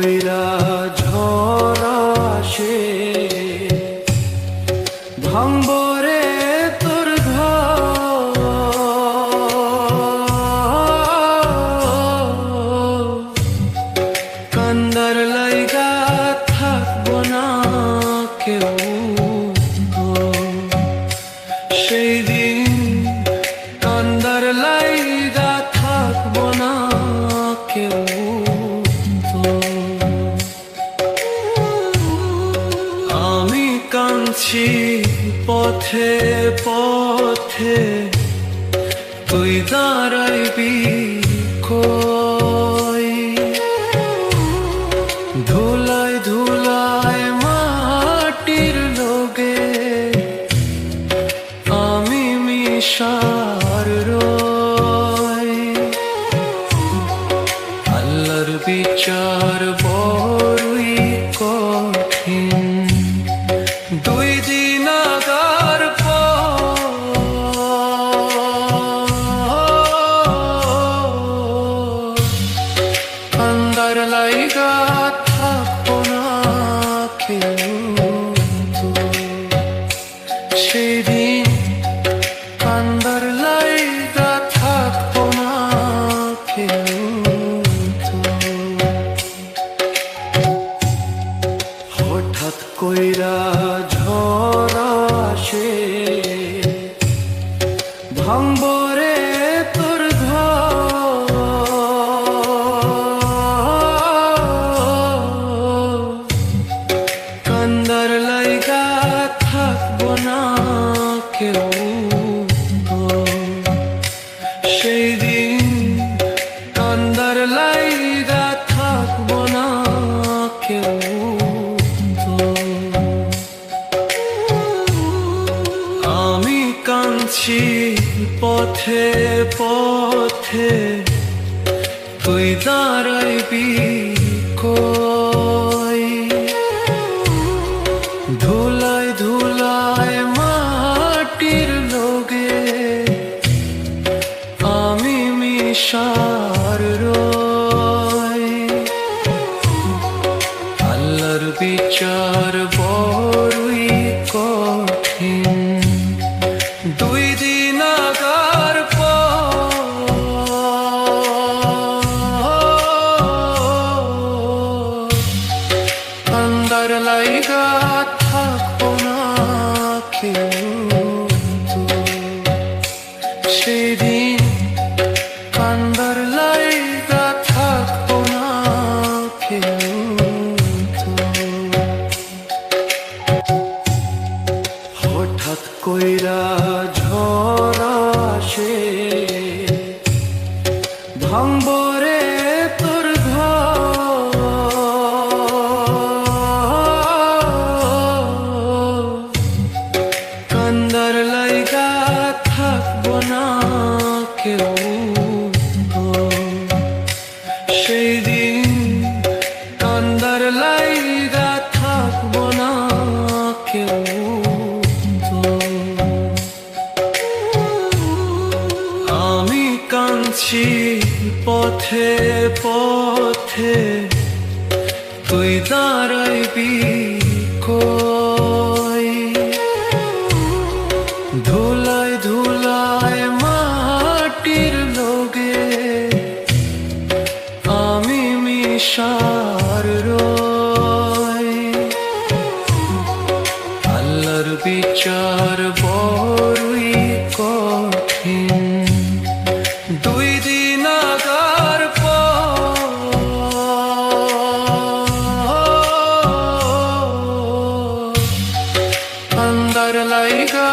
কইরা ঝড় আসে, ভাঙবো রে তোর ঘর। কান্দার লাইগা থাকবো না কেউ, সেই দিন কান্দার লাইগা থাকবো না কেউ। আমি কাঁদছি পথে পথে, তুই দাঁড়াইবি কই? ধুলায় ধুলায় মাটির লোগে আমি মিশার রই। আল্লাহর বিচার বড়ই কঠিন, দুই দিন আগার কান্দার লাইগা থাকবো না কেউ। সেদিন কান্দার লাইগা থাকবো না কেউ। হঠাৎ কইরা ঝড় আসে, ভাঙবো রে তোর ঘর। কান্দার লাইগা থাকবো না কেউ। সেই দিন কান্দার লাইগা থাকবো না কেউ। আমি কাঁদছি পথে পথে, তুই দাঁড়াইবি কই? ধুলায় ধুলায় মাটির লোগে আমি মিশার রই। আল্লাহর বিচার বড়ই কঠিন, দুই দিন আগার কান্দার লাইগা থাকবো না কেউ। সেদিন কান্দার লাইগা থাকবো না কেউ। হঠাৎ কইরা ঝড় আসে, ভাঙবো রে তোর ঘর। কান্দার লাইগা থাকবো না কেউ। সেই দিন কান্দার লাইগা থাকবো না কেউ। আমি কাঁদছি পথে পথে, তুই দাঁড়াইবি কই? ধুলায় ধুলায় মাটির লোগে আমি মিশার রই। আল্লাহর বিচার বড়ই কঠিন, দুই দিন আগার কান্দার লাইগা